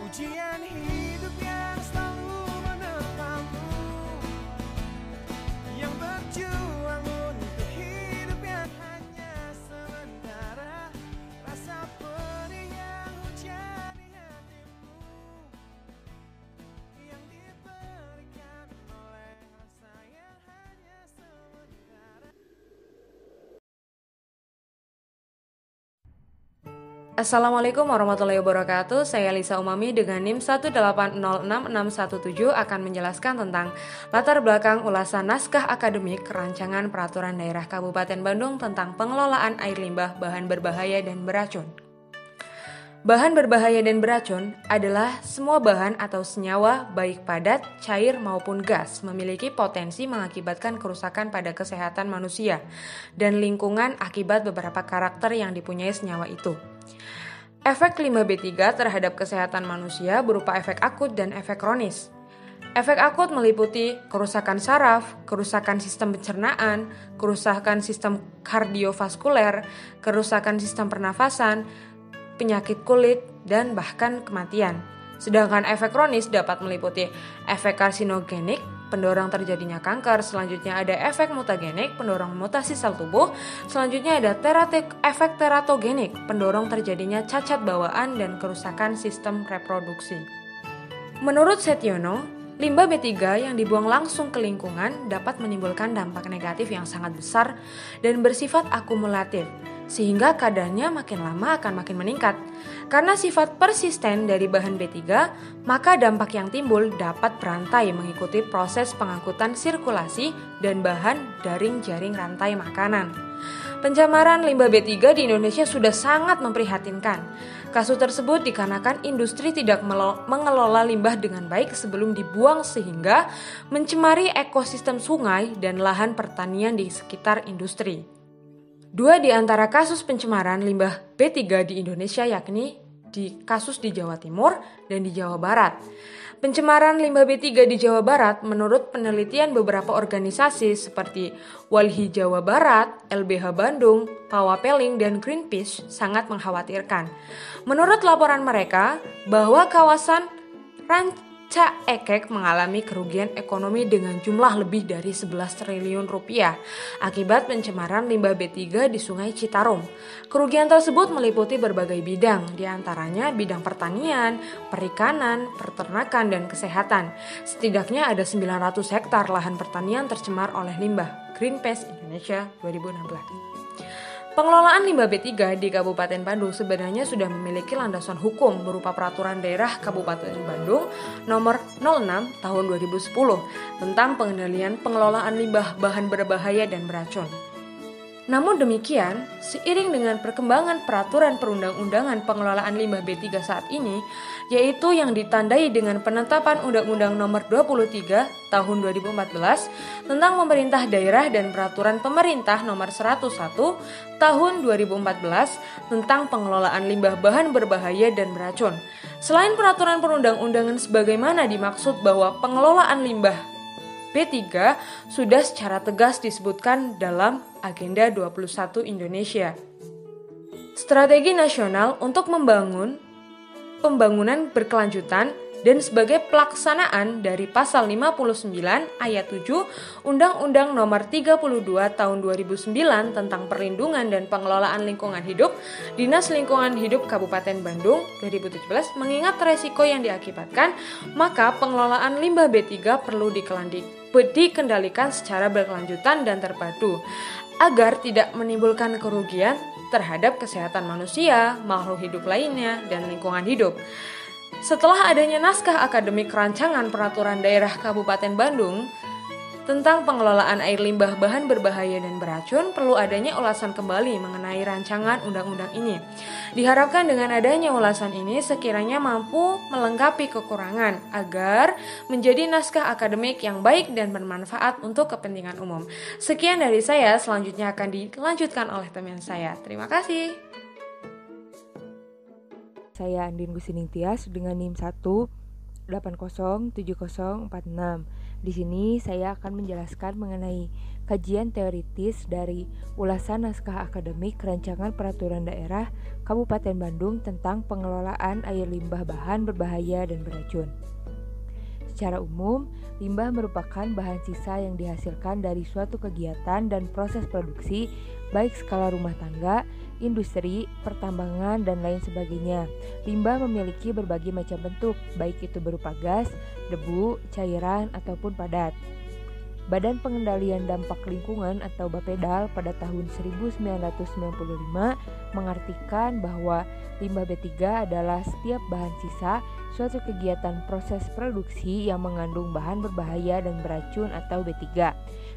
Ujian hidup yang selalu menerpamu, yang berjuang untuk hidup yang hanya sementara, rasa perih yang hujan di hatimu, yang diberikan oleh rasa yang hanya sementara. Assalamualaikum warahmatullahi wabarakatuh. Saya Lisa Umami dengan NIM 1806617 akan menjelaskan tentang latar belakang ulasan naskah akademik Rancangan Peraturan Daerah Kabupaten Bandung tentang pengelolaan air limbah bahan berbahaya dan beracun. Bahan berbahaya dan beracun adalah semua bahan atau senyawa baik padat, cair maupun gas memiliki potensi mengakibatkan kerusakan pada kesehatan manusia dan lingkungan akibat beberapa karakter yang dipunyai senyawa itu. Efek limbah B3 terhadap kesehatan manusia berupa efek akut dan efek kronis. Efek akut meliputi kerusakan saraf, kerusakan sistem pencernaan, kerusakan sistem kardiovaskuler, kerusakan sistem pernafasan, penyakit kulit, dan bahkan kematian. Sedangkan efek kronis dapat meliputi efek karsinogenik, pendorong terjadinya kanker, selanjutnya ada efek mutagenik, pendorong mutasi sel tubuh, selanjutnya ada efek teratogenik, pendorong terjadinya cacat bawaan dan kerusakan sistem reproduksi. Menurut Setiono, limbah B3 yang dibuang langsung ke lingkungan dapat menimbulkan dampak negatif yang sangat besar dan bersifat akumulatif, sehingga kadarnya makin lama akan makin meningkat. Karena sifat persisten dari bahan B3, maka dampak yang timbul dapat berantai mengikuti proses pengangkutan sirkulasi dan bahan daring jaring rantai makanan. Pencemaran limbah B3 di Indonesia sudah sangat memprihatinkan. Kasus tersebut dikarenakan industri tidak mengelola limbah dengan baik sebelum dibuang sehingga mencemari ekosistem sungai dan lahan pertanian di sekitar industri. Dua di antara kasus pencemaran limbah B3 di Indonesia yakni kasus di Jawa Timur dan di Jawa Barat. Pencemaran limbah B3 di Jawa Barat menurut penelitian beberapa organisasi seperti Walhi Jawa Barat, LBH Bandung, Pawapeling, dan Greenpeace sangat mengkhawatirkan. Menurut laporan mereka, bahwa kawasan Ranca Ekek mengalami kerugian ekonomi dengan jumlah lebih dari 11 triliun rupiah akibat pencemaran limbah B3 di Sungai Citarum. Kerugian tersebut meliputi berbagai bidang, diantaranya bidang pertanian, perikanan, peternakan, dan kesehatan. Setidaknya ada 900 hektar lahan pertanian tercemar oleh limbah. Greenpeace Indonesia 2016. Pengelolaan limbah B3 di Kabupaten Bandung sebenarnya sudah memiliki landasan hukum berupa Peraturan Daerah Kabupaten Bandung Nomor 06 Tahun 2010 tentang pengendalian pengelolaan limbah bahan berbahaya dan beracun. Namun demikian, seiring dengan perkembangan peraturan perundang-undangan pengelolaan limbah B3 saat ini, yaitu yang ditandai dengan penetapan Undang-Undang Nomor 23 Tahun 2014 tentang pemerintah daerah dan peraturan pemerintah Nomor 101 Tahun 2014 tentang pengelolaan limbah bahan berbahaya dan beracun. Selain peraturan perundang-undangan sebagaimana dimaksud bahwa pengelolaan limbah B3 sudah secara tegas disebutkan dalam Agenda 21 Indonesia. Strategi nasional untuk pembangunan berkelanjutan dan sebagai pelaksanaan dari Pasal 59 Ayat 7 Undang-Undang Nomor 32 Tahun 2009 tentang Perlindungan dan Pengelolaan Lingkungan Hidup, Dinas Lingkungan Hidup Kabupaten Bandung 2017 mengingat resiko yang diakibatkan, maka pengelolaan limbah B3 perlu dikendalikan secara berkelanjutan dan terpadu agar tidak menimbulkan kerugian terhadap kesehatan manusia, makhluk hidup lainnya, dan lingkungan hidup. Setelah adanya naskah akademik Rancangan Peraturan Daerah Kabupaten Bandung tentang pengelolaan air limbah bahan berbahaya dan beracun, perlu adanya ulasan kembali mengenai rancangan undang-undang ini. Diharapkan dengan adanya ulasan ini sekiranya mampu melengkapi kekurangan agar menjadi naskah akademik yang baik dan bermanfaat untuk kepentingan umum. Sekian dari saya, selanjutnya akan dilanjutkan oleh teman saya. Terima kasih. Saya Andin Gusining Tias dengan NIM 1807046 Di sini saya akan menjelaskan mengenai kajian teoritis dari ulasan naskah akademik rancangan peraturan daerah Kabupaten Bandung tentang pengelolaan air limbah bahan berbahaya dan beracun. Secara umum, limbah merupakan bahan sisa yang dihasilkan dari suatu kegiatan dan proses produksi, baik skala rumah tangga, industri, pertambangan, dan lain sebagainya. Limbah memiliki berbagai macam bentuk, baik itu berupa gas, debu, cairan, ataupun padat. Badan Pengendalian Dampak Lingkungan atau Bapedal pada tahun 1995 mengartikan bahwa limbah B3 adalah setiap bahan sisa suatu kegiatan proses produksi yang mengandung bahan berbahaya dan beracun atau B3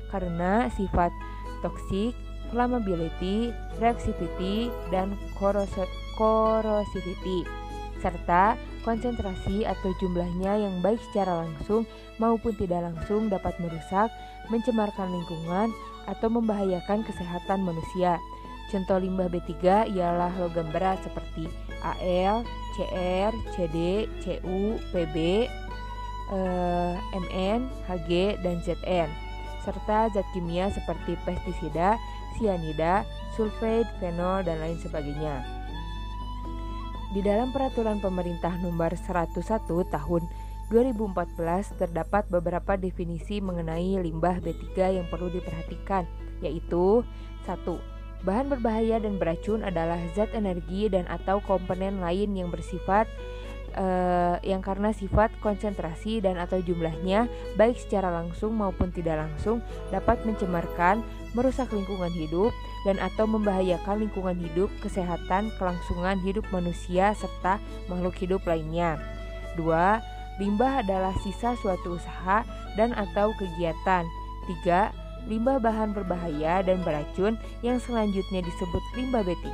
karena sifat toksik, flammability, reactivity, dan corrosivity serta konsentrasi atau jumlahnya yang baik secara langsung maupun tidak langsung dapat merusak, mencemarkan lingkungan, atau membahayakan kesehatan manusia. Contoh limbah B3 ialah logam berat seperti Al, Cr, Cd, Cu, Pb, Mn, Hg, dan Zn, serta zat kimia seperti pestisida, sianida, sulfate, fenol, dan lain sebagainya. Di dalam Peraturan Pemerintah Nomor 101 Tahun 2014 terdapat beberapa definisi mengenai limbah B3 yang perlu diperhatikan, yaitu 1. Bahan berbahaya dan beracun adalah zat energi dan atau komponen lain yang bersifat yang karena sifat konsentrasi dan atau jumlahnya baik secara langsung maupun tidak langsung dapat mencemarkan, merusak lingkungan hidup dan atau membahayakan lingkungan hidup, kesehatan, kelangsungan hidup manusia serta makhluk hidup lainnya. 2. Limbah adalah sisa suatu usaha dan atau kegiatan. 3. Limbah bahan berbahaya dan beracun yang selanjutnya disebut limbah B3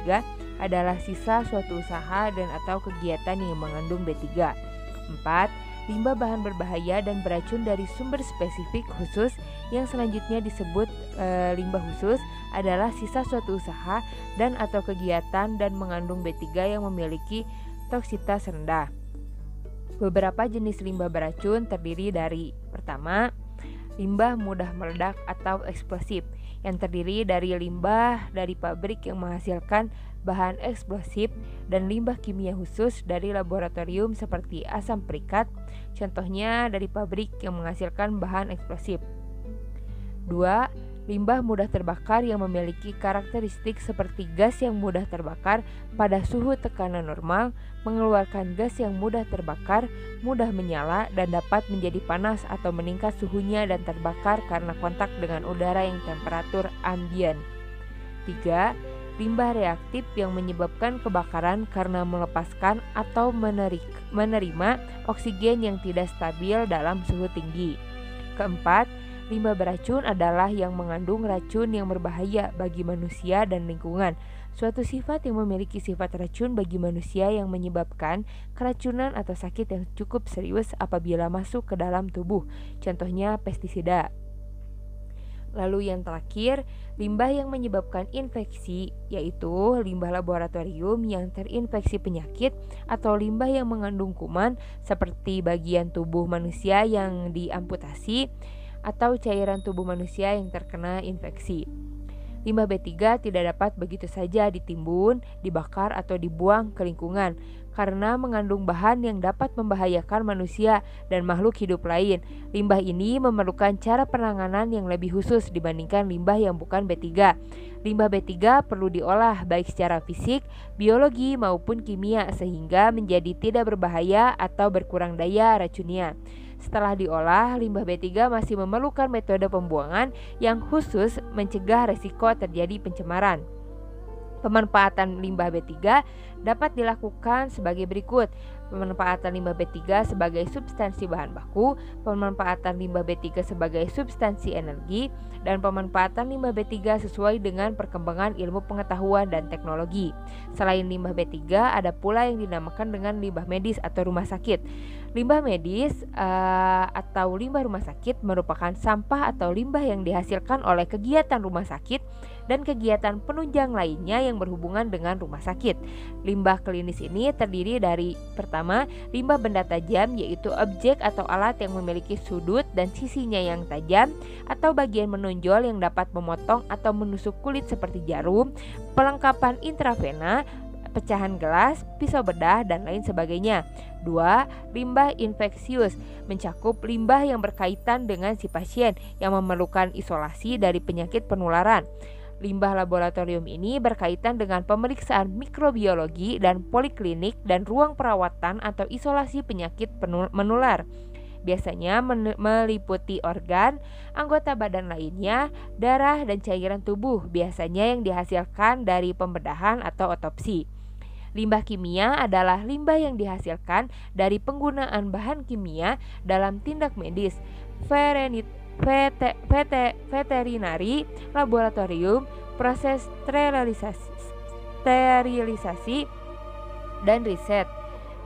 adalah sisa suatu usaha dan atau kegiatan yang mengandung B3. 4. Limbah bahan berbahaya dan beracun dari sumber spesifik khusus yang selanjutnya disebut limbah khusus adalah sisa suatu usaha dan atau kegiatan dan mengandung B3 yang memiliki toksitas rendah. Beberapa jenis limbah beracun terdiri dari: pertama, limbah mudah meledak atau eksplosif yang terdiri dari limbah dari pabrik yang menghasilkan bahan eksplosif dan limbah kimia khusus dari laboratorium seperti asam perikat, contohnya dari pabrik yang menghasilkan bahan eksplosif. 2. Limbah mudah terbakar yang memiliki karakteristik seperti gas yang mudah terbakar pada suhu tekanan normal, mengeluarkan gas yang mudah terbakar, mudah menyala, dan dapat menjadi panas atau meningkat suhunya dan terbakar karena kontak dengan udara yang temperatur ambien. 3. Limbah reaktif yang menyebabkan kebakaran karena melepaskan atau menerima oksigen yang tidak stabil dalam suhu tinggi. Keempat, limbah beracun adalah yang mengandung racun yang berbahaya bagi manusia dan lingkungan. Suatu sifat yang memiliki sifat racun bagi manusia yang menyebabkan keracunan atau sakit yang cukup serius apabila masuk ke dalam tubuh. Contohnya pestisida. Lalu yang terakhir, limbah yang menyebabkan infeksi, yaitu limbah laboratorium yang terinfeksi penyakit atau limbah yang mengandung kuman seperti bagian tubuh manusia yang diamputasi atau cairan tubuh manusia yang terkena infeksi. Limbah B3 tidak dapat begitu saja ditimbun, dibakar atau dibuang ke lingkungan karena mengandung bahan yang dapat membahayakan manusia dan makhluk hidup lain. Limbah ini memerlukan cara penanganan yang lebih khusus dibandingkan limbah yang bukan B3. Limbah B3 perlu diolah baik secara fisik, biologi maupun kimia sehingga menjadi tidak berbahaya atau berkurang daya racunnya. Setelah diolah, limbah B3 masih memerlukan metode pembuangan yang khusus mencegah resiko terjadi pencemaran. Pemanfaatan limbah B3 dapat dilakukan sebagai berikut: pemanfaatan limbah B3 sebagai substansi bahan baku, pemanfaatan limbah B3 sebagai substansi energi, dan pemanfaatan limbah B3 sesuai dengan perkembangan ilmu pengetahuan dan teknologi. Selain limbah B3, ada pula yang dinamakan dengan limbah medis atau rumah sakit. Limbah medis atau limbah rumah sakit merupakan sampah atau limbah yang dihasilkan oleh kegiatan rumah sakit dan kegiatan penunjang lainnya yang berhubungan dengan rumah sakit. Limbah klinis ini terdiri dari pertama, limbah benda tajam, yaitu objek atau alat yang memiliki sudut dan sisinya yang tajam atau bagian menonjol yang dapat memotong atau menusuk kulit seperti jarum, pelengkapan intravena, pecahan gelas, pisau bedah, dan lain sebagainya. 2. Limbah infeksius mencakup limbah yang berkaitan dengan si pasien yang memerlukan isolasi dari penyakit penularan. Limbah laboratorium ini berkaitan dengan pemeriksaan mikrobiologi dan poliklinik dan ruang perawatan atau isolasi penyakit menular. Biasanya meliputi organ, anggota badan lainnya, darah, dan cairan tubuh, biasanya yang dihasilkan dari pembedahan atau otopsi. Limbah kimia adalah limbah yang dihasilkan dari penggunaan bahan kimia dalam tindak medis, veterinari, laboratorium, proses sterilisasi, dan riset.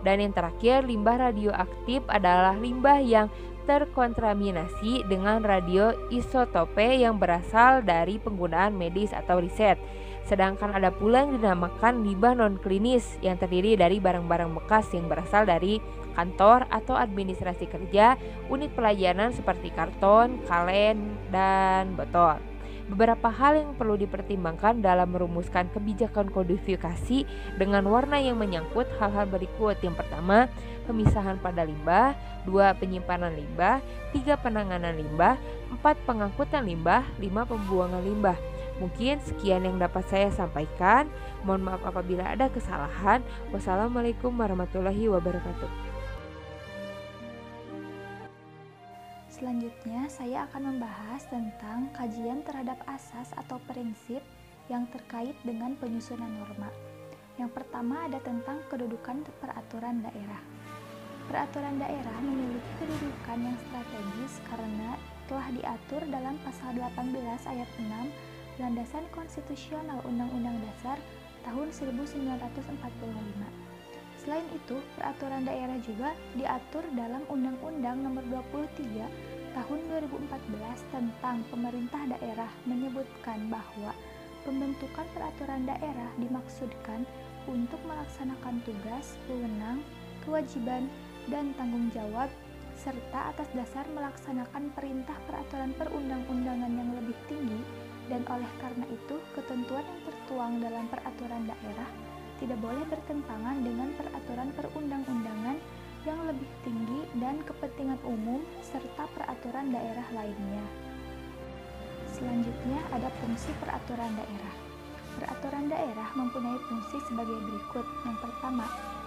Dan yang terakhir, limbah radioaktif adalah limbah yang terkontaminasi dengan radioisotope yang berasal dari penggunaan medis atau riset. Sedangkan ada pula yang dinamakan limbah non-klinis yang terdiri dari barang-barang bekas yang berasal dari kantor atau administrasi kerja, unit pelayanan seperti karton, kaleng, dan botol. Beberapa hal yang perlu dipertimbangkan dalam merumuskan kebijakan kodifikasi dengan warna yang menyangkut hal-hal berikut. Yang pertama, pemisahan pada limbah. 2. Penyimpanan limbah. 3. Penanganan limbah. 4. Pengangkutan limbah. 5. Pembuangan limbah. Mungkin sekian yang dapat saya sampaikan. Mohon maaf apabila ada kesalahan. Wassalamualaikum warahmatullahi wabarakatuh. Selanjutnya, saya akan membahas tentang kajian terhadap asas atau prinsip yang terkait dengan penyusunan norma. Yang pertama ada tentang kedudukan peraturan daerah. Peraturan daerah memiliki kedudukan yang strategis karena telah diatur dalam pasal 18 ayat 6 Landasan Konstitusional Undang-Undang Dasar tahun 1945. Selain itu, peraturan daerah juga diatur dalam Undang-Undang Nomor 23 Tahun 2014 tentang Pemerintah Daerah menyebutkan bahwa pembentukan peraturan daerah dimaksudkan untuk melaksanakan tugas, wewenang, kewajiban, dan tanggung jawab serta atas dasar melaksanakan perintah peraturan perundang-undangan yang lebih tinggi, dan oleh karena itu ketentuan yang tertuang dalam peraturan daerah tidak boleh bertentangan dengan peraturan perundang-undangan yang lebih tinggi dan kepentingan umum serta peraturan daerah lainnya. Selanjutnya ada fungsi peraturan daerah. Peraturan daerah mempunyai fungsi sebagai berikut. Yang pertama,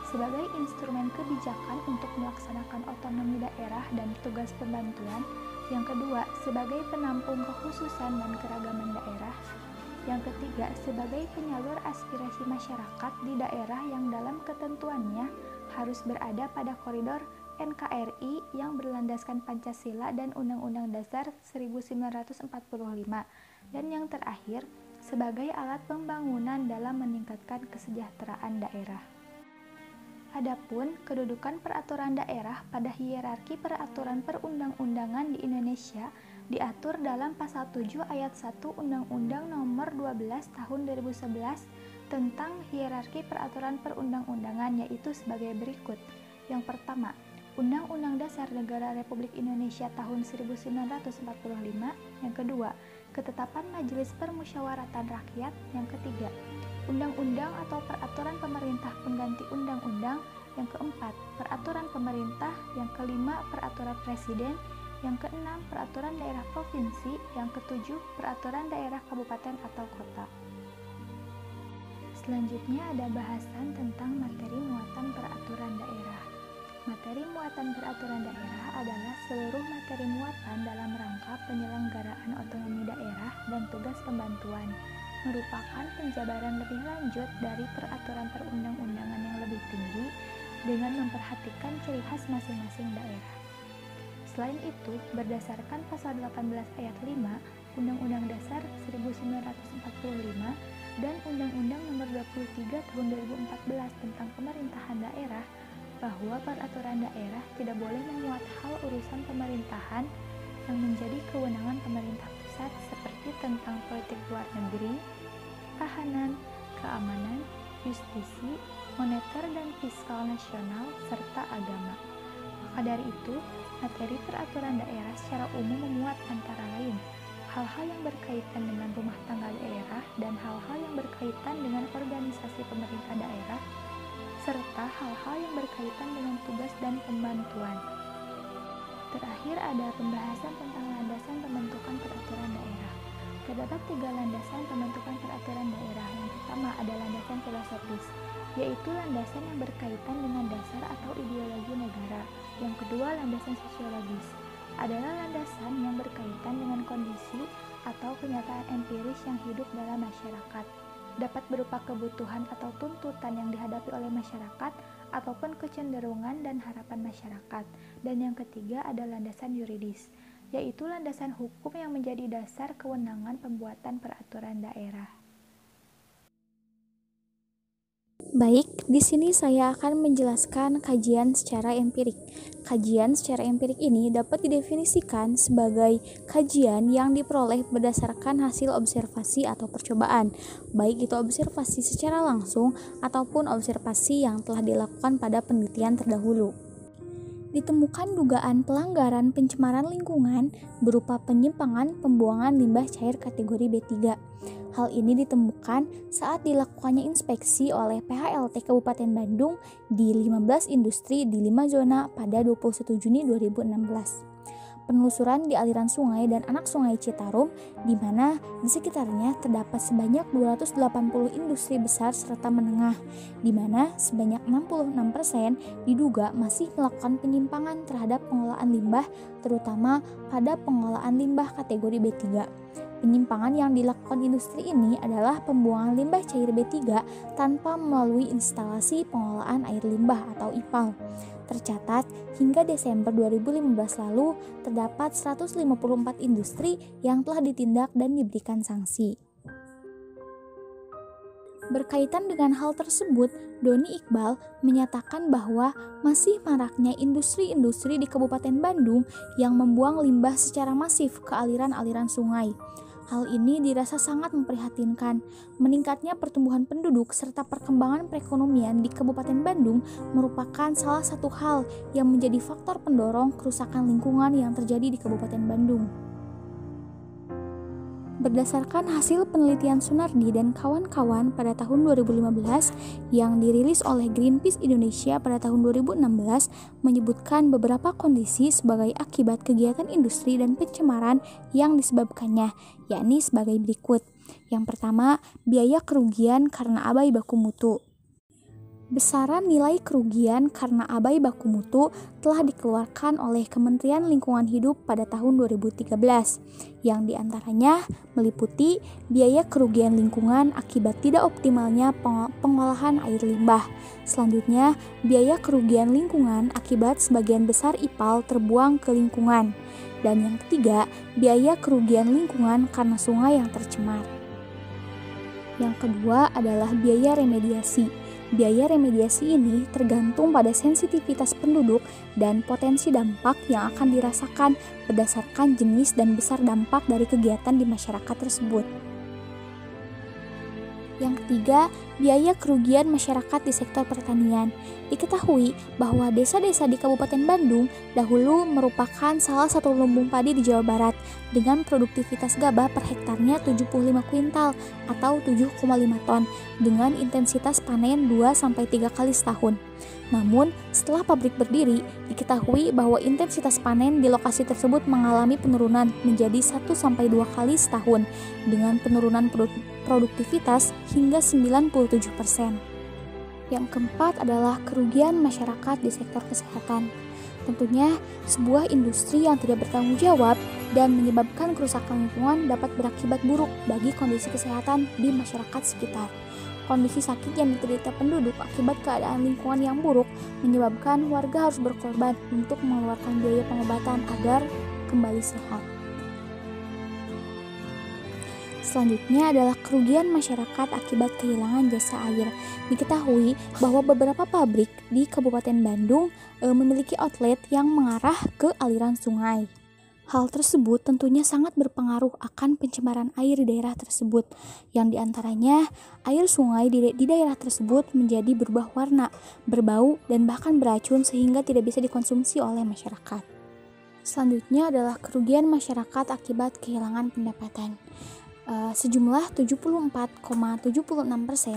sebagai instrumen kebijakan untuk melaksanakan otonomi daerah dan tugas pembantuan. Yang kedua, sebagai penampung kekhususan dan keragaman daerah. Yang ketiga, sebagai penyalur aspirasi masyarakat di daerah yang dalam ketentuannya harus berada pada koridor NKRI yang berlandaskan Pancasila dan Undang-Undang Dasar 1945. Dan yang terakhir, sebagai alat pembangunan dalam meningkatkan kesejahteraan daerah. Adapun kedudukan peraturan daerah pada hierarki peraturan perundang-undangan di Indonesia diatur dalam pasal 7 ayat 1 Undang-Undang Nomor 12 Tahun 2011 tentang hierarki peraturan perundang-undangan, yaitu sebagai berikut. Yang pertama, Undang-Undang Dasar Negara Republik Indonesia tahun 1945. Yang kedua, Ketetapan Majelis Permusyawaratan Rakyat. Yang ketiga, Undang-undang atau peraturan pemerintah pengganti undang-undang. Yang keempat, peraturan pemerintah. Yang kelima, peraturan presiden. Yang keenam, peraturan daerah provinsi. Yang ketujuh, peraturan daerah kabupaten atau kota. Selanjutnya ada bahasan tentang materi muatan peraturan daerah. Materi muatan peraturan daerah adalah seluruh materi muatan dalam rangka penyelenggaraan otonomi daerah dan tugas pembantuan, merupakan penjabaran lebih lanjut dari peraturan perundang-undangan yang lebih tinggi dengan memperhatikan ciri khas masing-masing daerah. Selain itu, berdasarkan pasal 18 ayat 5 Undang-Undang Dasar 1945 dan Undang-Undang Nomor 23 Tahun 2014 tentang Pemerintahan Daerah, bahwa peraturan daerah tidak boleh memuat hal urusan pemerintahan yang menjadi kewenangan pemerintah pusat seperti seperti tentang politik luar negeri, pertahanan, keamanan, justisi, moneter dan fiskal nasional, serta agama. Maka dari itu, materi peraturan daerah secara umum memuat antara lain hal-hal yang berkaitan dengan rumah tangga daerah dan hal-hal yang berkaitan dengan organisasi pemerintah daerah, serta hal-hal yang berkaitan dengan tugas dan pembantuan. Terakhir ada pembahasan tentang landasan pembentukan peraturan daerah. Terdapat 3 landasan pembentukan peraturan daerah. Yang pertama ada landasan filosofis, yaitu landasan yang berkaitan dengan dasar atau ideologi negara. Yang kedua, landasan sosiologis, adalah landasan yang berkaitan dengan kondisi atau kenyataan empiris yang hidup dalam masyarakat. Dapat berupa kebutuhan atau tuntutan yang dihadapi oleh masyarakat ataupun kecenderungan dan harapan masyarakat. Dan yang ketiga ada landasan yuridis, yaitu landasan hukum yang menjadi dasar kewenangan pembuatan peraturan daerah. Baik, di sini saya akan menjelaskan kajian secara empirik. Kajian secara empirik ini dapat didefinisikan sebagai kajian yang diperoleh berdasarkan hasil observasi atau percobaan, baik itu observasi secara langsung ataupun observasi yang telah dilakukan pada penelitian terdahulu. Ditemukan dugaan pelanggaran pencemaran lingkungan berupa penyimpangan pembuangan limbah cair kategori B3. Hal ini ditemukan saat dilakukannya inspeksi oleh PHLT Kabupaten Bandung di 15 industri di 5 zona pada 21 Juni 2016. Penelusuran di aliran sungai dan anak sungai Citarum, di mana di sekitarnya terdapat sebanyak 280 industri besar serta menengah, di mana sebanyak 66% diduga masih melakukan penyimpangan terhadap pengolahan limbah, terutama pada pengolahan limbah kategori B3. Penyimpangan yang dilakukan industri ini adalah pembuangan limbah cair B3 tanpa melalui instalasi pengolahan air limbah atau IPAL. Tercatat, hingga Desember 2015 lalu, terdapat 154 industri yang telah ditindak dan diberikan sanksi. Berkaitan dengan hal tersebut, Doni Iqbal menyatakan bahwa masih maraknya industri-industri di Kabupaten Bandung yang membuang limbah secara masif ke aliran-aliran sungai. Hal ini dirasa sangat memprihatinkan. Meningkatnya pertumbuhan penduduk serta perkembangan perekonomian di Kabupaten Bandung merupakan salah satu hal yang menjadi faktor pendorong kerusakan lingkungan yang terjadi di Kabupaten Bandung. Berdasarkan hasil penelitian Sunardi dan kawan-kawan pada tahun 2015 yang dirilis oleh Greenpeace Indonesia pada tahun 2016 menyebutkan beberapa kondisi sebagai akibat kegiatan industri dan pencemaran yang disebabkannya, yakni sebagai berikut. Yang pertama, biaya kerugian karena abai baku mutu. Besaran nilai kerugian karena abai baku mutu telah dikeluarkan oleh Kementerian Lingkungan Hidup pada tahun 2013, yang diantaranya meliputi biaya kerugian lingkungan akibat tidak optimalnya pengolahan air limbah. Selanjutnya, biaya kerugian lingkungan akibat sebagian besar IPAL terbuang ke lingkungan. Dan yang ketiga, biaya kerugian lingkungan karena sungai yang tercemar. Yang kedua adalah biaya remediasi. Biaya remediasi ini tergantung pada sensitivitas penduduk dan potensi dampak yang akan dirasakan berdasarkan jenis dan besar dampak dari kegiatan di masyarakat tersebut. Yang ketiga, biaya kerugian masyarakat di sektor pertanian. Diketahui bahwa desa-desa di Kabupaten Bandung dahulu merupakan salah satu lumbung padi di Jawa Barat dengan produktivitas gabah per hektarnya 75 kuintal atau 7,5 ton dengan intensitas panen 2-3 kali setahun. Namun, setelah pabrik berdiri, diketahui bahwa intensitas panen di lokasi tersebut mengalami penurunan menjadi 1-2 kali setahun dengan penurunan produktivitas hingga 97%. Yang keempat adalah kerugian masyarakat di sektor kesehatan. Tentunya, sebuah industri yang tidak bertanggung jawab dan menyebabkan kerusakan lingkungan dapat berakibat buruk bagi kondisi kesehatan di masyarakat sekitar. Kondisi sakit yang diderita penduduk akibat keadaan lingkungan yang buruk menyebabkan warga harus berkorban untuk mengeluarkan biaya pengobatan agar kembali sehat. Selanjutnya adalah kerugian masyarakat akibat kehilangan jasa air. Diketahui bahwa beberapa pabrik di Kabupaten Bandung memiliki outlet yang mengarah ke aliran sungai. Hal tersebut tentunya sangat berpengaruh akan pencemaran air di daerah tersebut, yang diantaranya air sungai di daerah tersebut menjadi berubah warna, berbau, dan bahkan beracun sehingga tidak bisa dikonsumsi oleh masyarakat. Selanjutnya adalah kerugian masyarakat akibat kehilangan pendapatan. Sejumlah 74,76%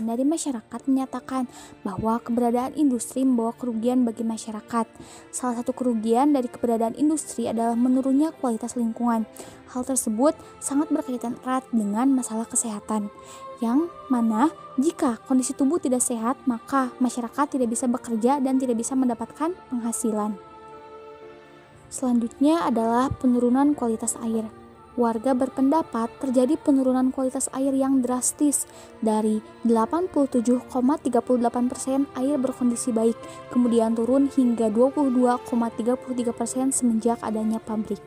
dari masyarakat menyatakan bahwa keberadaan industri membawa kerugian bagi masyarakat. Salah satu kerugian dari keberadaan industri adalah menurunnya kualitas lingkungan. Hal tersebut sangat berkaitan erat dengan masalah kesehatan, yang mana jika kondisi tubuh tidak sehat, maka masyarakat tidak bisa bekerja dan tidak bisa mendapatkan penghasilan. Selanjutnya adalah penurunan kualitas air. Warga berpendapat terjadi penurunan kualitas air yang drastis dari 87,38% air berkondisi baik, kemudian turun hingga 22,33% semenjak adanya pabrik.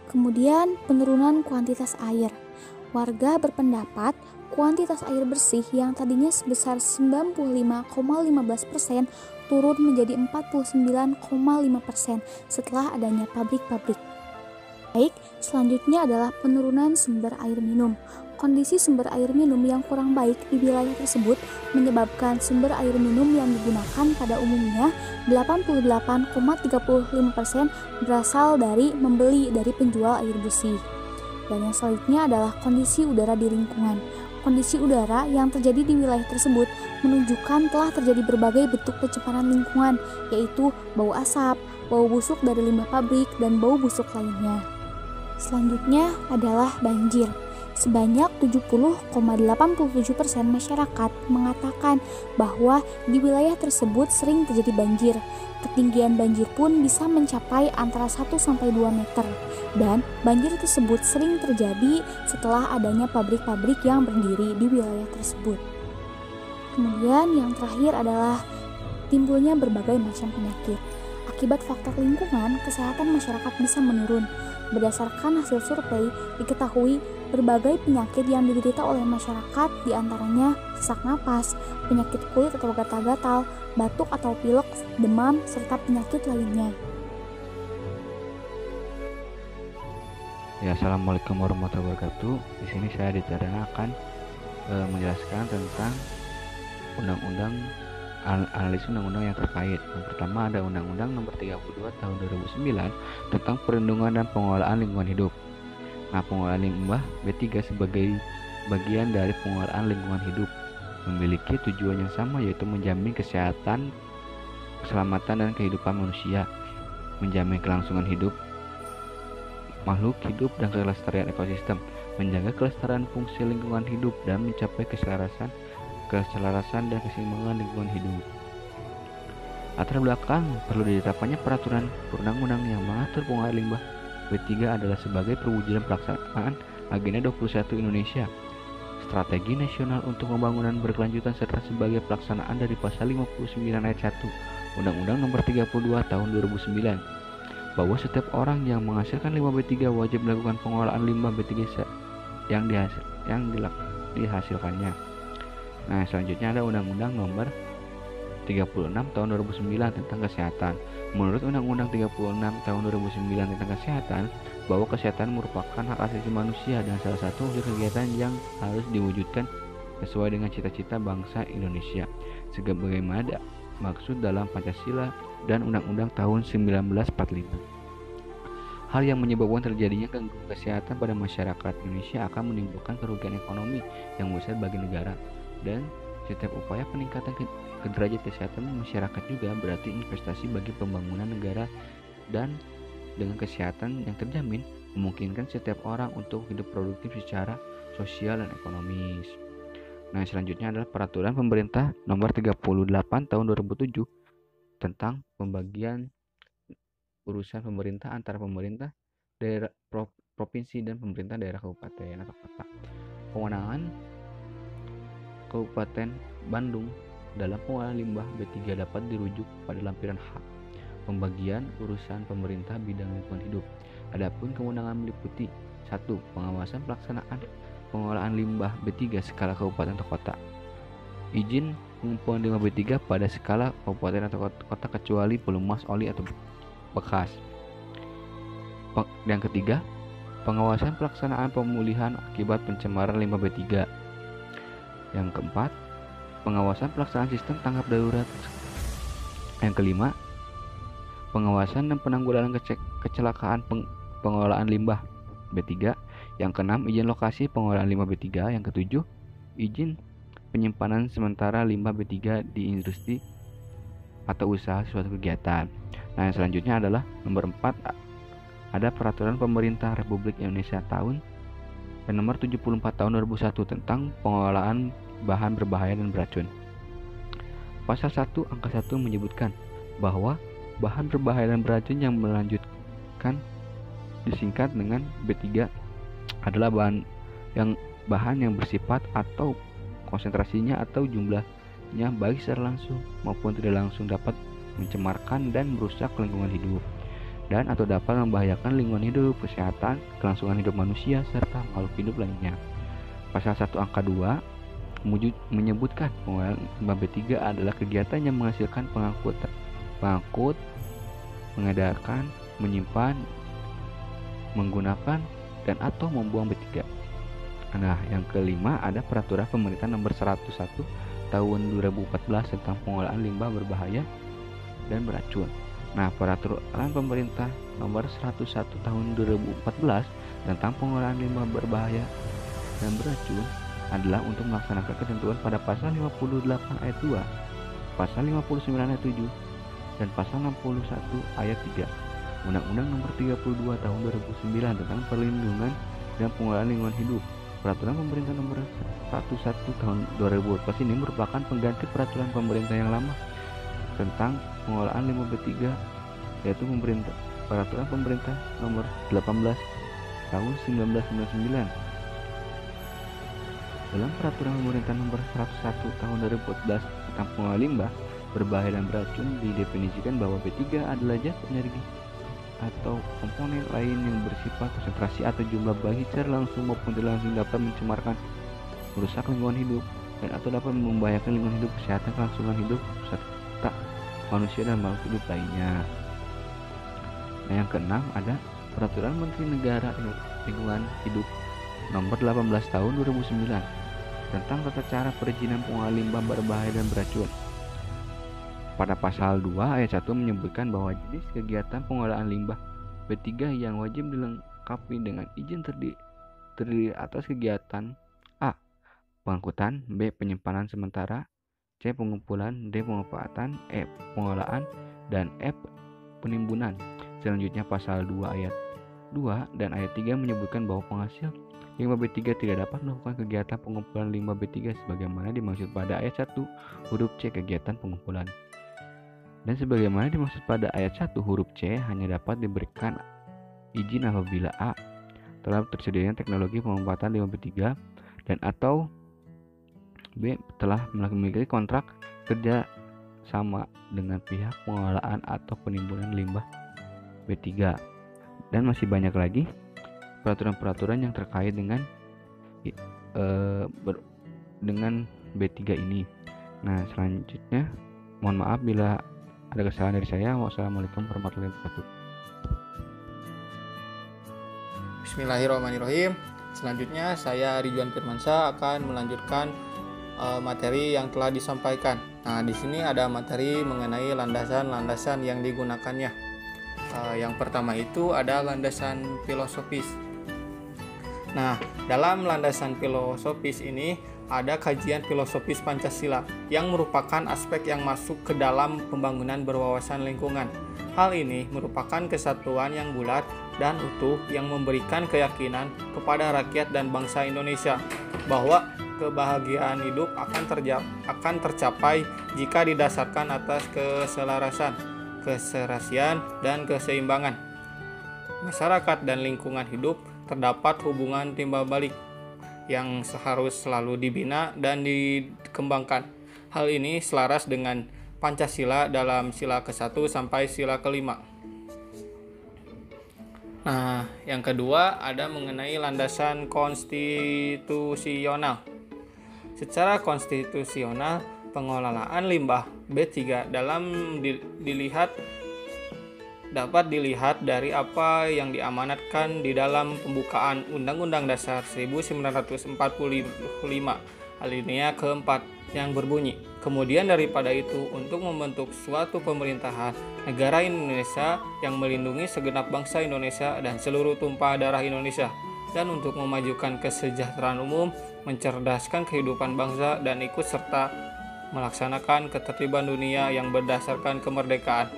Kemudian penurunan kuantitas air. Warga berpendapat kuantitas air bersih yang tadinya sebesar 95,15% turun menjadi 49,5% setelah adanya pabrik-pabrik. Baik, selanjutnya adalah penurunan sumber air minum. Kondisi sumber air minum yang kurang baik di wilayah tersebut menyebabkan sumber air minum yang digunakan pada umumnya 88,35% berasal dari membeli dari penjual air bersih. Dan yang selanjutnya adalah kondisi udara di lingkungan. Kondisi udara yang terjadi di wilayah tersebut menunjukkan telah terjadi berbagai bentuk pencemaran lingkungan, yaitu bau asap, bau busuk dari limbah pabrik, dan bau busuk lainnya. Selanjutnya adalah banjir. Sebanyak 70,87% masyarakat mengatakan bahwa di wilayah tersebut sering terjadi banjir. Ketinggian banjir pun bisa mencapai antara 1-2 meter. Dan banjir tersebut sering terjadi setelah adanya pabrik-pabrik yang berdiri di wilayah tersebut. Kemudian yang terakhir adalah timbulnya berbagai macam penyakit. Akibat faktor lingkungan, kesehatan masyarakat bisa menurun. Berdasarkan hasil survei, diketahui berbagai penyakit yang diderita oleh masyarakat diantaranya sesak napas, penyakit kulit atau gatal-gatal, batuk atau pilek, demam, serta penyakit lainnya. Ya, assalamualaikum warahmatullahi wabarakatuh. Di sini saya akan menjelaskan tentang analis undang-undang yang terkait. Yang pertama ada Undang-Undang Nomor 32 Tahun 2009 tentang perlindungan dan pengelolaan lingkungan hidup. Nah, pengelolaan limbah B3 sebagai bagian dari pengelolaan lingkungan hidup memiliki tujuan yang sama, yaitu menjamin kesehatan, keselamatan, dan kehidupan manusia, menjamin kelangsungan hidup makhluk hidup dan kelestarian ekosistem, menjaga kelestarian fungsi lingkungan hidup, dan mencapai keselarasan dan keseimbangan lingkungan hidup. Latar belakang perlu ditetapkannya peraturan perundang-undang yang mengatur pengelolaan limbah B3 adalah sebagai perwujudan pelaksanaan Agenda 21 Indonesia, Strategi Nasional untuk Pembangunan Berkelanjutan, serta sebagai pelaksanaan dari Pasal 59 Ayat 1 Undang-Undang Nomor 32 Tahun 2009, bahwa setiap orang yang menghasilkan limbah B3 wajib melakukan pengelolaan limbah B3 yang dihasilkannya. Nah, selanjutnya ada Undang-Undang Nomor 36 Tahun 2009 tentang Kesehatan. Menurut Undang-Undang 36 Tahun 2009 tentang Kesehatan, bahwa kesehatan merupakan hak asasi manusia dan salah satu unsur kegiatan yang harus diwujudkan sesuai dengan cita-cita bangsa Indonesia, sebagaimana maksud dalam Pancasila dan Undang-Undang tahun 1945. Hal yang menyebabkan terjadinya gangguan kesehatan pada masyarakat Indonesia akan menimbulkan kerugian ekonomi yang besar bagi negara. Dan setiap upaya peningkatan ke derajat kesehatan masyarakat juga berarti investasi bagi pembangunan negara, dan dengan kesehatan yang terjamin memungkinkan setiap orang untuk hidup produktif secara sosial dan ekonomis. Nah, selanjutnya adalah Peraturan Pemerintah Nomor 38 Tahun 2007 tentang pembagian urusan pemerintah antara pemerintah daerah provinsi dan pemerintah daerah kabupaten atau kota. Kewenangan Kabupaten Bandung dalam pengelolaan limbah B3 dapat dirujuk pada lampiran H, pembagian urusan pemerintah bidang lingkungan hidup. Adapun kewenangan meliputi 1. Pengawasan pelaksanaan pengelolaan limbah B3 skala kabupaten atau kota. Izin pengumpulan limbah B3 pada skala kabupaten atau kota kecuali pelumas oli atau bekas. Yang ketiga, pengawasan pelaksanaan pemulihan akibat pencemaran limbah B3. Yang keempat, pengawasan pelaksanaan sistem tanggap darurat. Yang kelima, pengawasan dan penanggulangan kecelakaan pengelolaan limbah B3. Yang keenam, izin lokasi pengolahan limbah B3. Yang ketujuh, izin penyimpanan sementara limbah B3 di industri atau usaha suatu kegiatan. Nah, yang selanjutnya adalah nomor 4, ada Peraturan Pemerintah Republik Indonesia nomor 74 tahun 2001 tentang pengelolaan bahan berbahaya dan beracun. Pasal 1 angka 1 menyebutkan bahwa bahan berbahaya dan beracun yang melanjutkan disingkat dengan B3 adalah bahan yang bersifat atau konsentrasinya atau jumlahnya baik secara langsung maupun tidak langsung dapat mencemarkan dan merusak lingkungan hidup dan atau dapat membahayakan lingkungan hidup, kesehatan, kelangsungan hidup manusia serta makhluk hidup lainnya. Pasal 1 angka 2 menyebutkan pengolahan limbah B3 adalah kegiatan yang menghasilkan pengangkut, mengedarkan, menyimpan, menggunakan dan atau membuang B3. Nah, yang kelima ada Peraturan Pemerintah nomor 101 tahun 2014 tentang pengolahan limbah berbahaya dan beracun. Nah, Peraturan Pemerintah nomor 101 tahun 2014 tentang pengolahan limbah berbahaya dan beracun adalah untuk melaksanakan ketentuan pada pasal 58 ayat 2, pasal 59 ayat 7, dan pasal 61 ayat 3 Undang-Undang nomor 32 tahun 2009 tentang perlindungan dan pengolahan lingkungan hidup. Peraturan Pemerintah nomor 11 tahun 2014 ini merupakan pengganti peraturan pemerintah yang lama tentang pengolahan limbah B3, yaitu Peraturan Pemerintah nomor 18 tahun 1999. Dalam Peraturan Pemerintah nomor 101 tahun 2014 tentang pengolahan limbah berbahaya dan beracun didefinisikan bahwa B3 adalah zat energi atau komponen lain yang bersifat konsentrasi atau jumlah baik secara langsung maupun tidak langsung dapat mencemarkan, merusak lingkungan hidup dan atau dapat membahayakan lingkungan hidup, kesehatan, kelangsungan hidup serta manusia dan makhluk hidup lainnya. Nah, yang keenam ada Peraturan Menteri Negara Lingkungan Hidup nomor 18 tahun 2009 tentang tata cara perizinan pengolahan limbah berbahaya dan beracun. Pada pasal 2 ayat 1 menyebutkan bahwa jenis kegiatan pengolahan limbah B3 yang wajib dilengkapi dengan izin terdiri atas kegiatan A. Pengangkutan, B. Penyimpanan sementara, C. Pengumpulan, D. Pemanfaatan, E. Pengolahan, dan F. Penimbunan. Selanjutnya pasal 2 ayat 2 dan ayat 3 menyebutkan bahwa penghasil limbah B3 tidak dapat melakukan kegiatan pengumpulan limbah B3 sebagaimana dimaksud pada ayat 1 huruf C kegiatan pengumpulan. Dan sebagaimana dimaksud pada ayat 1 huruf C hanya dapat diberikan izin apabila A. telah tersedianya teknologi pemanfaatan limbah B3 dan atau B. telah memiliki kontrak kerja sama dengan pihak pengolahan atau penimbunan limbah B3. Dan masih banyak lagi peraturan-peraturan yang terkait dengan B3 ini. Nah, selanjutnya mohon maaf bila ada kesalahan dari saya. Wassalamualaikum warahmatullahi wabarakatuh. Bismillahirrahmanirrahim. Selanjutnya saya Ridwan Firmansyah akan melanjutkan materi yang telah disampaikan. Nah, di sini ada materi mengenai landasan-landasan yang digunakannya. Yang pertama itu ada landasan filosofis. Nah, dalam landasan filosofis ini ada kajian filosofis Pancasila yang merupakan aspek yang masuk ke dalam pembangunan berwawasan lingkungan. Hal ini merupakan kesatuan yang bulat dan utuh yang memberikan keyakinan kepada rakyat dan bangsa Indonesia bahwa kebahagiaan hidup akan tercapai jika didasarkan atas keselarasan, keserasian, dan keseimbangan. Masyarakat dan lingkungan hidup terdapat hubungan timbal balik yang harus selalu dibina dan dikembangkan. Hal ini selaras dengan Pancasila dalam sila ke-1 sampai sila ke-5. Nah, yang kedua ada mengenai landasan konstitusional. Secara konstitusional, pengelolaan limbah B3 dalam dilihat dapat dilihat dari apa yang diamanatkan di dalam pembukaan Undang-Undang Dasar 1945 alinea keempat yang berbunyi, kemudian daripada itu untuk membentuk suatu pemerintahan negara Indonesia yang melindungi segenap bangsa Indonesia dan seluruh tumpah darah Indonesia, dan untuk memajukan kesejahteraan umum, mencerdaskan kehidupan bangsa, dan ikut serta melaksanakan ketertiban dunia yang berdasarkan kemerdekaan.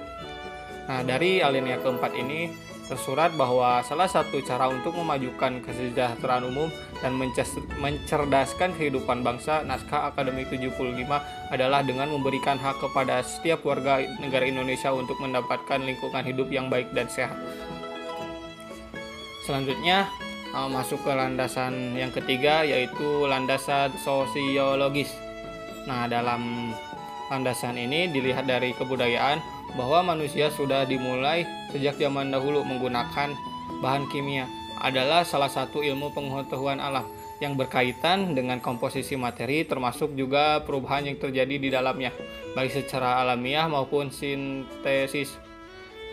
Nah, dari alinea keempat ini tersurat bahwa salah satu cara untuk memajukan kesejahteraan umum dan mencerdaskan kehidupan bangsa naskah akademik 75 adalah dengan memberikan hak kepada setiap warga negara Indonesia untuk mendapatkan lingkungan hidup yang baik dan sehat. Selanjutnya masuk ke landasan yang ketiga, yaitu landasan sosiologis. Nah, dalam landasan ini dilihat dari kebudayaan bahwa manusia sudah dimulai sejak zaman dahulu menggunakan bahan kimia adalah salah satu ilmu pengetahuan alam yang berkaitan dengan komposisi materi, termasuk juga perubahan yang terjadi di dalamnya, baik secara alamiah maupun sintesis.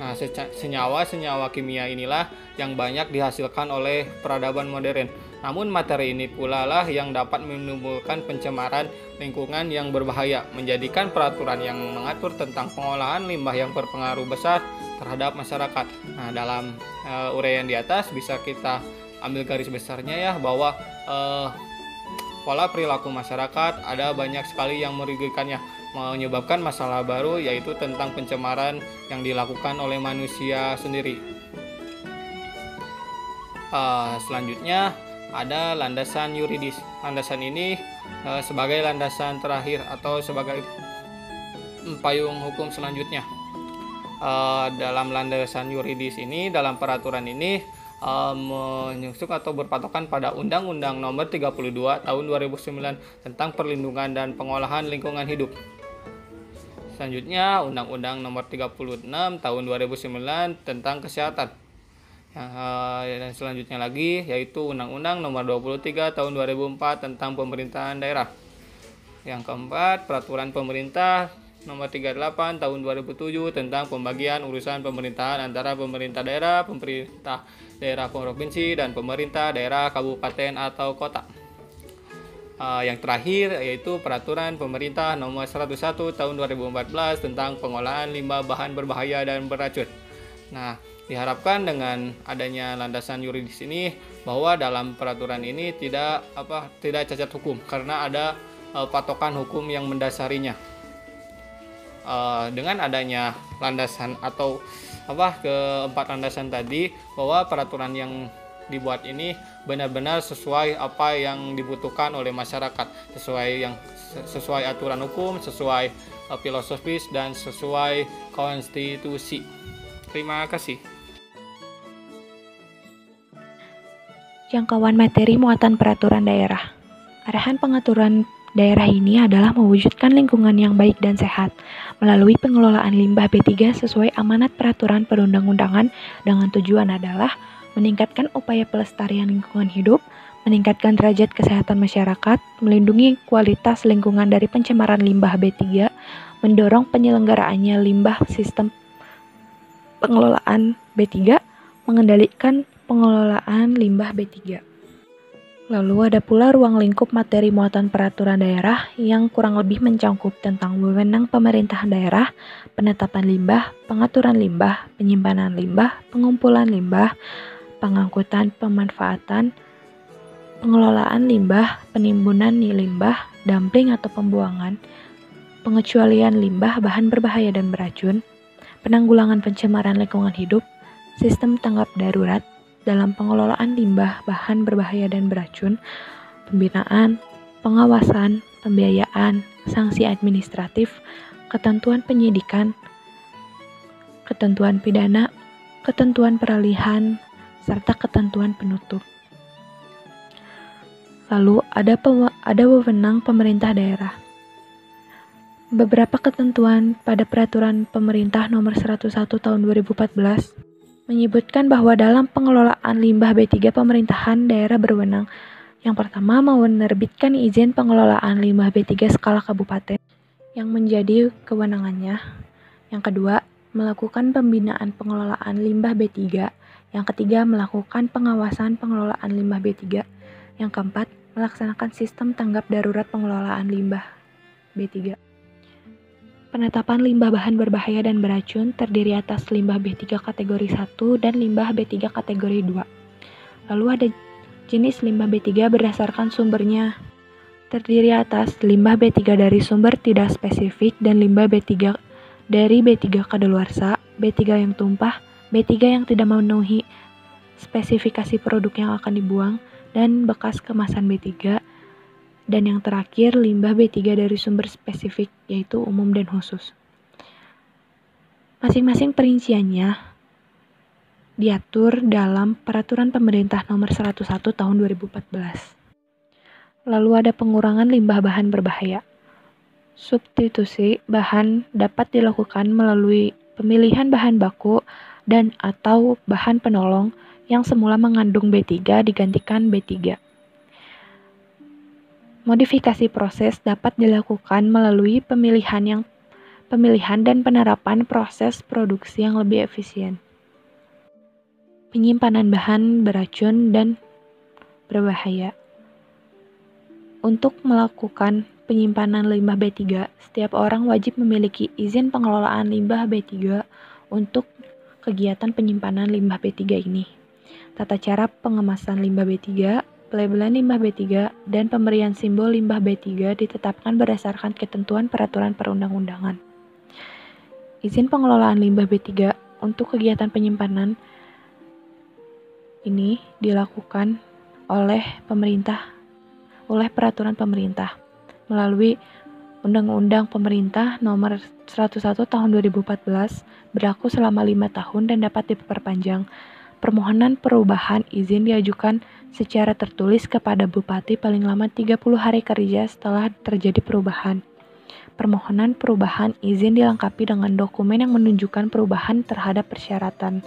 Nah, senyawa-senyawa kimia inilah yang banyak dihasilkan oleh peradaban modern. Namun materi ini pula lah yang dapat menimbulkan pencemaran lingkungan yang berbahaya, menjadikan peraturan yang mengatur tentang pengolahan limbah yang berpengaruh besar terhadap masyarakat. Nah, dalam uraian di atas bisa kita ambil garis besarnya ya, bahwa pola perilaku masyarakat ada banyak sekali yang merugikannya, menyebabkan masalah baru, yaitu tentang pencemaran yang dilakukan oleh manusia sendiri. Selanjutnya ada landasan yuridis. Landasan ini sebagai landasan terakhir atau sebagai payung hukum selanjutnya. Dalam landasan yuridis ini, dalam peraturan ini menyusun atau berpatokan pada Undang-Undang Nomor 32 Tahun 2009 tentang perlindungan dan pengolahan lingkungan hidup. Selanjutnya Undang-Undang Nomor 36 Tahun 2009 tentang kesehatan. Dan selanjutnya lagi yaitu Undang-Undang Nomor 23 Tahun 2004 tentang pemerintahan daerah. Yang keempat, Peraturan Pemerintah Nomor 38 Tahun 2007 tentang pembagian urusan pemerintahan antara pemerintah daerah provinsi dan pemerintah daerah kabupaten atau kota. Yang terakhir yaitu Peraturan Pemerintah Nomor 101 Tahun 2014 tentang pengolahan limbah bahan berbahaya dan beracun. Nah, diharapkan dengan adanya landasan yuridis ini bahwa dalam peraturan ini tidak cacat hukum karena ada patokan hukum yang mendasarinya. Dengan adanya landasan atau keempat landasan tadi, bahwa peraturan yang dibuat ini benar-benar sesuai apa yang dibutuhkan oleh masyarakat, sesuai aturan hukum, sesuai filosofis, dan sesuai konstitusi. Terima kasih. Jangkauan materi muatan peraturan daerah. Arahan pengaturan daerah ini adalah mewujudkan lingkungan yang baik dan sehat melalui pengelolaan limbah B3 sesuai amanat peraturan perundang-undangan, dengan tujuan adalah meningkatkan upaya pelestarian lingkungan hidup, meningkatkan derajat kesehatan masyarakat, melindungi kualitas lingkungan dari pencemaran limbah B3, mendorong penyelenggaraannya limbah sistem pengelolaan B3, mengendalikan pengelolaan limbah B3. Lalu ada pula ruang lingkup materi muatan peraturan daerah yang kurang lebih mencangkup tentang wewenang pemerintahan daerah, penetapan limbah, pengaturan limbah, penyimpanan limbah, pengumpulan limbah, pengangkutan, pemanfaatan, pengelolaan limbah, penimbunan limbah, dumping atau pembuangan, pengecualian limbah bahan berbahaya dan beracun, penanggulangan pencemaran lingkungan hidup, sistem tanggap darurat dalam pengelolaan limbah bahan berbahaya dan beracun, pembinaan, pengawasan, pembiayaan, sanksi administratif, ketentuan penyidikan, ketentuan pidana, ketentuan peralihan, serta ketentuan penutup. Lalu ada wewenang pemerintah daerah. Beberapa ketentuan pada Peraturan Pemerintah Nomor 101 Tahun 2014 menyebutkan bahwa dalam pengelolaan limbah B3 pemerintahan daerah berwenang. Yang pertama, menerbitkan izin pengelolaan limbah B3 skala kabupaten yang menjadi kewenangannya. Yang kedua, melakukan pembinaan pengelolaan limbah B3. Yang ketiga, melakukan pengawasan pengelolaan limbah B3. Yang keempat, melaksanakan sistem tanggap darurat pengelolaan limbah B3. Penetapan limbah bahan berbahaya dan beracun terdiri atas limbah B3 kategori 1 dan limbah B3 kategori 2. Lalu ada jenis limbah B3 berdasarkan sumbernya. Terdiri atas limbah B3 dari sumber tidak spesifik dan limbah B3 dari B3 kadaluarsa, B3 yang tumpah, B3 yang tidak memenuhi spesifikasi produk yang akan dibuang, dan bekas kemasan B3. Dan yang terakhir, limbah B3 dari sumber spesifik, yaitu umum dan khusus. Masing-masing perinciannya diatur dalam Peraturan Pemerintah Nomor 101 Tahun 2014. Lalu ada pengurangan limbah bahan berbahaya. Substitusi bahan dapat dilakukan melalui pemilihan bahan baku dan atau bahan penolong yang semula mengandung B3 digantikan B3. Modifikasi proses dapat dilakukan melalui pemilihan dan penerapan proses produksi yang lebih efisien. Penyimpanan bahan beracun dan berbahaya. Untuk melakukan penyimpanan limbah B3, setiap orang wajib memiliki izin pengelolaan limbah B3 untuk kegiatan penyimpanan limbah B3 ini. Tata cara pengemasan limbah B3, pelabelan limbah B3, dan pemberian simbol limbah B3 ditetapkan berdasarkan ketentuan peraturan perundang-undangan. Izin pengelolaan limbah B3 untuk kegiatan penyimpanan ini dilakukan oleh peraturan pemerintah melalui Undang-Undang Pemerintah Nomor 101 Tahun 2014 berlaku selama 5 tahun dan dapat diperpanjang. Permohonan perubahan izin diajukan secara tertulis kepada Bupati paling lama 30 hari kerja setelah terjadi perubahan. Permohonan perubahan izin dilengkapi dengan dokumen yang menunjukkan perubahan terhadap persyaratan.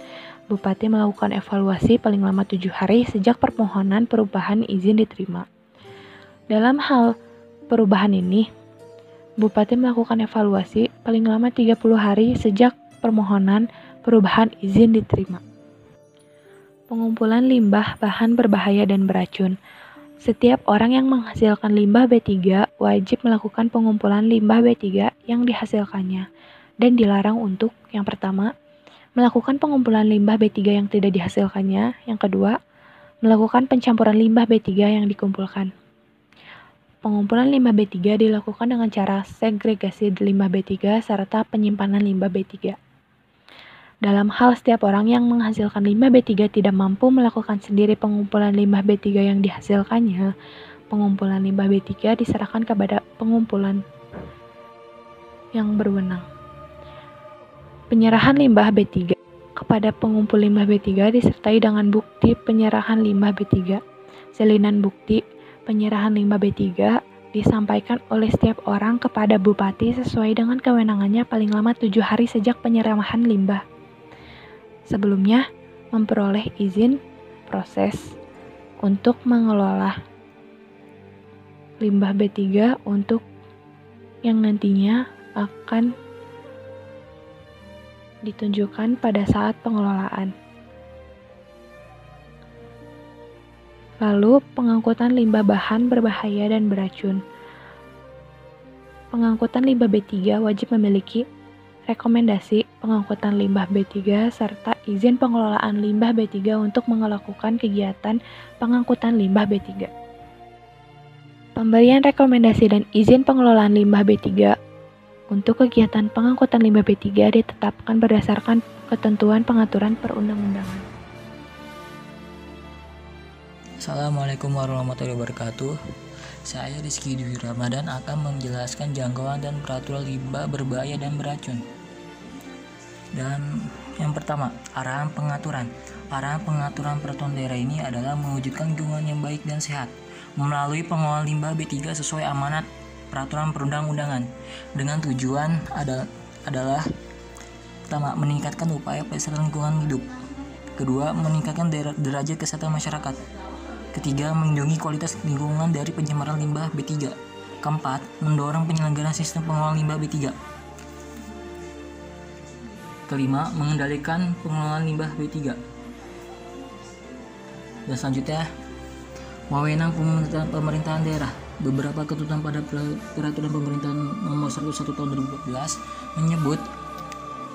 Bupati melakukan evaluasi paling lama 7 hari sejak permohonan perubahan izin diterima. Dalam hal perubahan ini, Bupati melakukan evaluasi paling lama 30 hari sejak permohonan perubahan izin diterima. Pengumpulan limbah bahan berbahaya dan beracun. Setiap orang yang menghasilkan limbah B3 wajib melakukan pengumpulan limbah B3 yang dihasilkannya dan dilarang untuk yang pertama, melakukan pengumpulan limbah B3 yang tidak dihasilkannya. Yang kedua, melakukan pencampuran limbah B3 yang dikumpulkan. Pengumpulan limbah B3 dilakukan dengan cara segregasi limbah B3 serta penyimpanan limbah B3. Dalam hal setiap orang yang menghasilkan limbah B3 tidak mampu melakukan sendiri pengumpulan limbah B3 yang dihasilkannya, pengumpulan limbah B3 diserahkan kepada pengumpulan yang berwenang. Penyerahan limbah B3 kepada pengumpul limbah B3 disertai dengan bukti penyerahan limbah B3. Salinan bukti penyerahan limbah B3 disampaikan oleh setiap orang kepada Bupati sesuai dengan kewenangannya paling lama 7 hari sejak penyerahan limbah. Sebelumnya, memperoleh izin proses untuk mengelola limbah B3 untuk yang nantinya akan ditunjukkan pada saat pengelolaan. Lalu, pengangkutan limbah bahan berbahaya dan beracun. Pengangkutan limbah B3 wajib memiliki rekomendasi pengangkutan limbah B3 serta izin pengelolaan limbah B3 untuk melakukan kegiatan pengangkutan limbah B3. Pemberian rekomendasi dan izin pengelolaan limbah B3 untuk kegiatan pengangkutan limbah B3 ditetapkan berdasarkan ketentuan pengaturan perundang-undangan. Assalamualaikum warahmatullahi wabarakatuh. Saya Rizky Dwi Ramadan akan menjelaskan jangkauan dan peraturan limbah berbahaya dan beracun. Dan yang pertama, arahan pengaturan. Arahan pengaturan peraturan daerah ini adalah mewujudkan lingkungan yang baik dan sehat melalui pengelolaan limbah B3 sesuai amanat peraturan perundang-undangan dengan tujuan adalah pertama, meningkatkan upaya pelestarian lingkungan hidup. Kedua, meningkatkan derajat kesehatan masyarakat. Ketiga, melindungi kualitas lingkungan dari pencemaran limbah B3. Keempat, mendorong penyelenggaraan sistem pengelolaan limbah B3. Kelima, mengendalikan pengelolaan limbah B3. Dan selanjutnya, wewenang pemerintahan daerah. Beberapa ketentuan pada peraturan pemerintahan nomor 11 tahun 2014 menyebut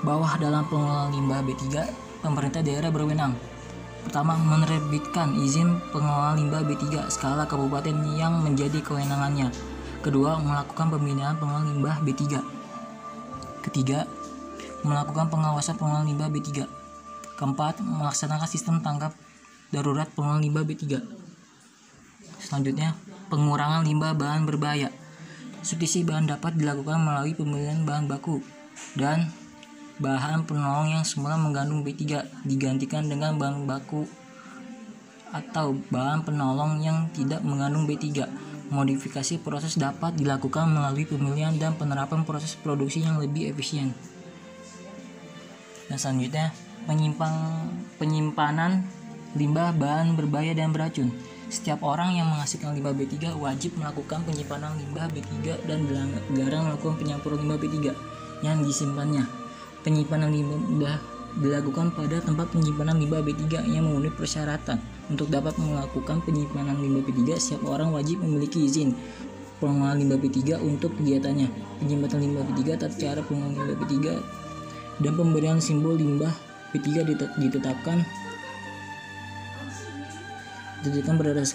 bahwa dalam pengelolaan limbah B3, pemerintah daerah berwenang. Pertama, menerbitkan izin pengelolaan limbah B3 skala kabupaten yang menjadi kewenangannya. Kedua, melakukan pembinaan pengelolaan limbah B3. Ketiga, melakukan pengawasan pengelolaan limbah B3. Keempat, melaksanakan sistem tanggap darurat pengelolaan limbah B3. Selanjutnya, pengurangan limbah bahan berbahaya. Substitusi bahan dapat dilakukan melalui pemilihan bahan baku dan bahan penolong yang semula mengandung B3 digantikan dengan bahan baku atau bahan penolong yang tidak mengandung B3. Modifikasi proses dapat dilakukan melalui pemilihan dan penerapan proses produksi yang lebih efisien. Dan selanjutnya, penyimpanan limbah bahan berbahaya dan beracun. Setiap orang yang menghasilkan limbah B3 wajib melakukan penyimpanan limbah B3 dan dilarang melakukan penyampuran limbah B3 yang disimpannya. Penyimpanan limbah dilakukan pada tempat penyimpanan limbah B3 yang memenuhi persyaratan. Untuk dapat melakukan penyimpanan limbah B3, setiap orang wajib memiliki izin pengelolaan limbah B3 untuk kegiatannya. Penyimpanan limbah B3, tata cara pengelolaan limbah B3, dan pemberian simbol limbah B3 ditetapkan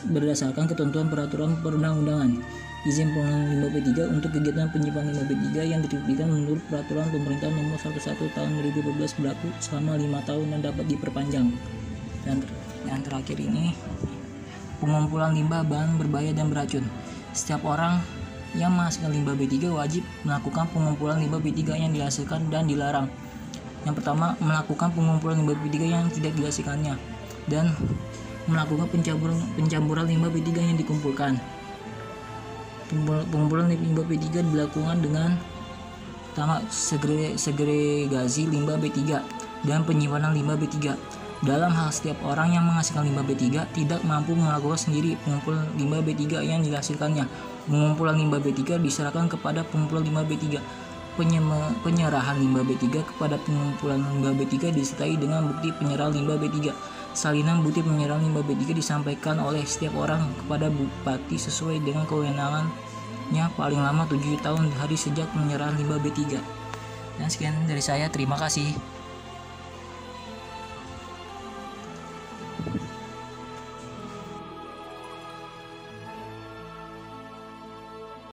berdasarkan ketentuan peraturan perundang-undangan. Izin pengelolaan limbah B3 untuk kegiatan penyimpanan limbah B3 yang diterbitkan menurut peraturan pemerintah nomor 11 tahun 2012 berlaku selama 5 tahun dan dapat diperpanjang. Dan yang terakhir ini, pengumpulan limbah bahan berbahaya dan beracun. Setiap orang yang menghasilkan limbah B3 wajib melakukan pengumpulan limbah B3 yang dihasilkan dan dilarang. Yang pertama, melakukan pengumpulan limbah B3 yang tidak dihasilkannya dan melakukan pencampuran limbah B3 yang dikumpulkan. Pengumpulan limbah B3 dilakukan dengan pertama, segregasi limbah B3 dan penyimpanan limbah B3. Dalam hal setiap orang yang menghasilkan limbah B3 tidak mampu melakukan sendiri pengumpulan limbah B3 yang dihasilkannya. Pengumpulan limbah B3 diserahkan kepada pengumpulan limbah B3. Penyerahan limbah B3 kepada pengumpulan limbah B3 disertai dengan bukti penyerahan limbah B3. Salinan bukti penyerahan limbah B3 disampaikan oleh setiap orang kepada bupati sesuai dengan kewenangannya paling lama 7 tahun hari sejak penyerahan limbah B3. Dan sekian dari saya, terima kasih.